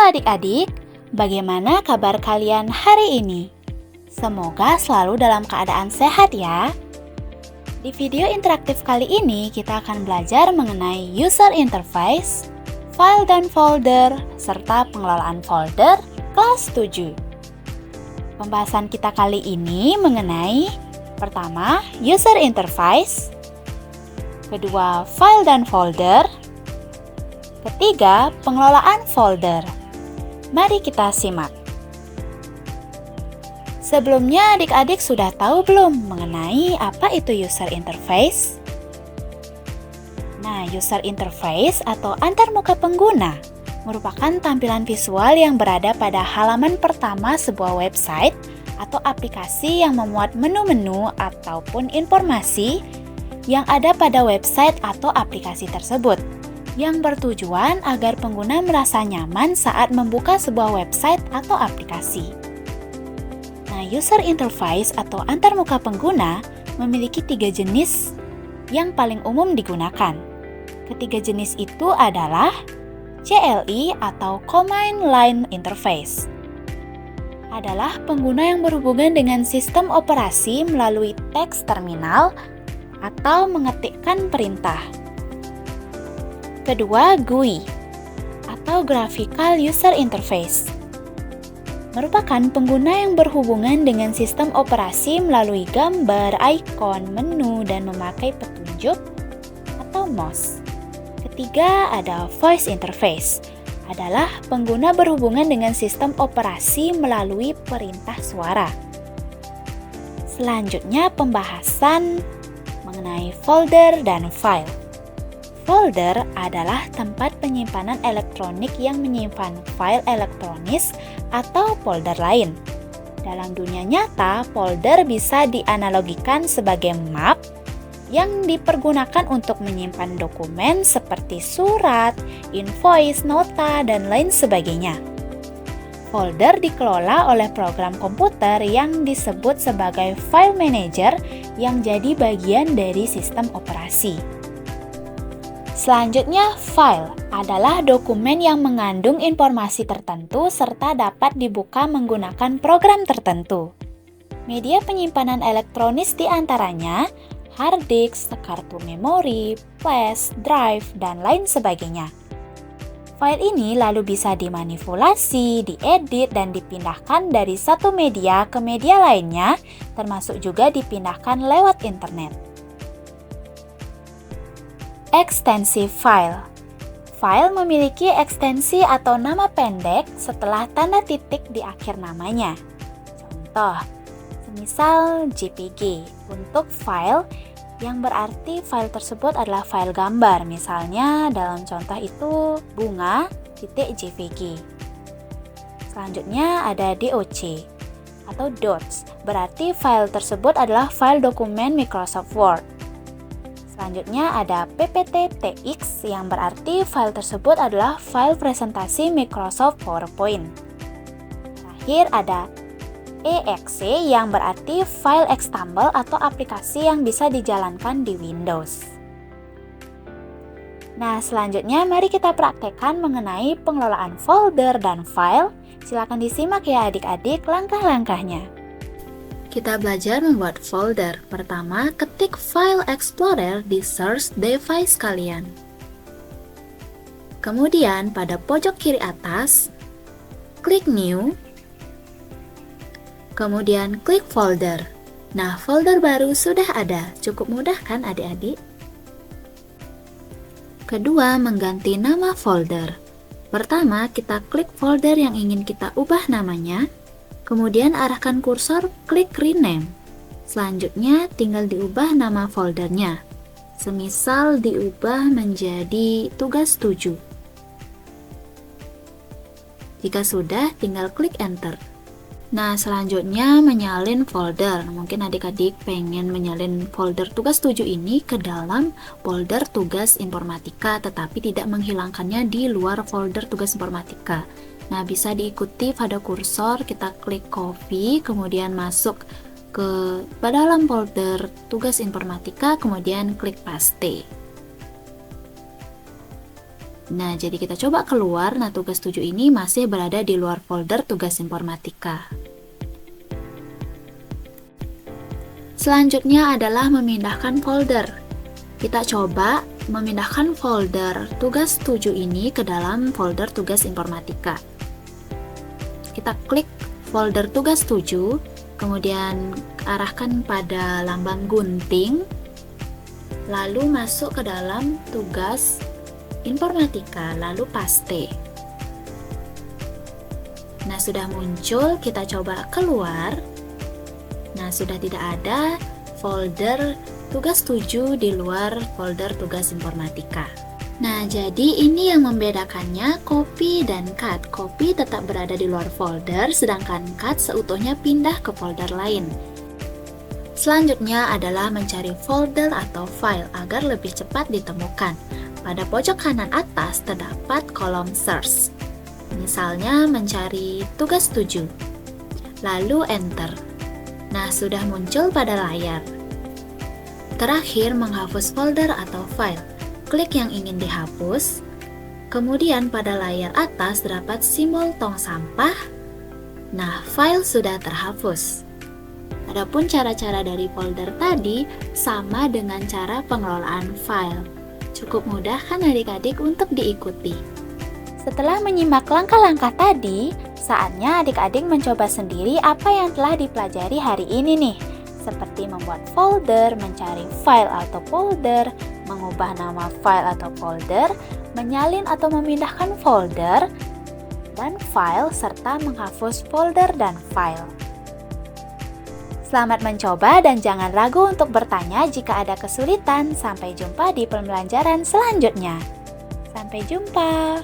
adik-adik, bagaimana kabar kalian hari ini? Semoga selalu dalam keadaan sehat ya. Di video interaktif kali ini kita akan belajar mengenai user interface, file dan folder, serta pengelolaan folder kelas 7. Pembahasan kita kali ini mengenai pertama, user interface, kedua, file dan folder, ketiga, pengelolaan folder. Mari kita simak. Sebelumnya adik-adik sudah tahu belum mengenai apa itu user interface? Nah, user interface atau antarmuka pengguna merupakan tampilan visual yang berada pada halaman pertama sebuah website atau aplikasi yang memuat menu-menu ataupun informasi yang ada pada website atau aplikasi tersebut, yang bertujuan agar pengguna merasa nyaman saat membuka sebuah website atau aplikasi. Nah, user interface atau antarmuka pengguna memiliki 3 jenis yang paling umum digunakan. Ketiga jenis itu adalah CLI atau Command Line Interface. Adalah pengguna yang berhubungan dengan sistem operasi melalui teks terminal atau mengetikkan perintah. Kedua, GUI atau Graphical User Interface. Merupakan pengguna yang berhubungan dengan sistem operasi melalui gambar, ikon, menu, dan memakai petunjuk atau mouse. Ketiga, ada Voice Interface. Adalah pengguna berhubungan dengan sistem operasi melalui perintah suara. Selanjutnya, pembahasan mengenai folder dan file. Folder adalah tempat penyimpanan elektronik yang menyimpan file elektronis atau folder lain. Dalam dunia nyata, folder bisa dianalogikan sebagai map yang dipergunakan untuk menyimpan dokumen seperti surat, invoice, nota, dan lain sebagainya. Folder dikelola oleh program komputer yang disebut sebagai file manager yang jadi bagian dari sistem operasi. Selanjutnya, file adalah dokumen yang mengandung informasi tertentu serta dapat dibuka menggunakan program tertentu. Media penyimpanan elektronis diantaranya hard disk, kartu memori, flash, drive, dan lain sebagainya. File ini lalu bisa dimanipulasi, diedit, dan dipindahkan dari satu media ke media lainnya, termasuk juga dipindahkan lewat internet. Ekstensi file. File memiliki ekstensi atau nama pendek setelah tanda titik di akhir namanya. Contoh, semisal JPG untuk file yang berarti file tersebut adalah file gambar. Misalnya dalam contoh itu bunga.jpg. Selanjutnya ada DOC atau docs, berarti file tersebut adalah file dokumen Microsoft Word. Selanjutnya ada PPT.tx yang berarti file tersebut adalah file presentasi Microsoft PowerPoint. Terakhir ada exe yang berarti file extendable atau aplikasi yang bisa dijalankan di Windows. Nah, selanjutnya mari kita praktekkan mengenai pengelolaan folder dan file. Silakan disimak ya adik-adik langkah-langkahnya. Kita belajar membuat folder. Pertama, ketik File Explorer di search device kalian. Kemudian pada pojok kiri atas, klik New. Kemudian klik folder. Nah, folder baru sudah ada. Cukup mudah kan adik-adik? Kedua, mengganti nama folder. Pertama, kita klik folder yang ingin kita ubah namanya. Kemudian arahkan kursor, klik rename. Selanjutnya, tinggal diubah nama foldernya. Semisal diubah menjadi tugas 7. Jika sudah, tinggal klik enter. Nah, selanjutnya menyalin folder. Mungkin adik-adik pengen menyalin folder tugas 7 ini ke dalam folder tugas informatika, tetapi tidak menghilangkannya di luar folder tugas informatika. Nah, bisa diikuti pada kursor, kita klik copy, kemudian masuk ke dalam folder tugas informatika, kemudian klik paste. Nah, jadi kita coba keluar. Nah, tugas 7 ini masih berada di luar folder tugas informatika. Selanjutnya adalah memindahkan folder. Kita coba memindahkan folder tugas 7 ini ke dalam folder tugas informatika. Kita klik folder tugas 7, kemudian arahkan pada lambang gunting, lalu masuk ke dalam tugas informatika, lalu paste. Nah, sudah muncul, kita coba keluar. Nah, sudah tidak ada folder tugas 7 di luar folder tugas informatika. Nah, jadi ini yang membedakannya copy dan cut. Copy tetap berada di luar folder, sedangkan cut seutuhnya pindah ke folder lain. Selanjutnya adalah mencari folder atau file agar lebih cepat ditemukan. Pada pojok kanan atas terdapat kolom search. Misalnya mencari tugas 7. Lalu enter. Nah, sudah muncul pada layar. Terakhir, menghapus folder atau file. Klik yang ingin dihapus. Kemudian pada layar atas terdapat simbol tong sampah. Nah, file sudah terhapus. Adapun cara-cara dari folder tadi sama dengan cara pengelolaan file. Cukup mudah kan adik-adik untuk diikuti. Setelah menyimak langkah-langkah tadi, saatnya adik-adik mencoba sendiri apa yang telah dipelajari hari ini nih. Seperti membuat folder, mencari file atau folder, mengubah nama file atau folder, menyalin atau memindahkan folder, dan file, serta menghapus folder dan file. Selamat mencoba dan jangan ragu untuk bertanya jika ada kesulitan. Sampai jumpa di pembelajaran selanjutnya. Sampai jumpa.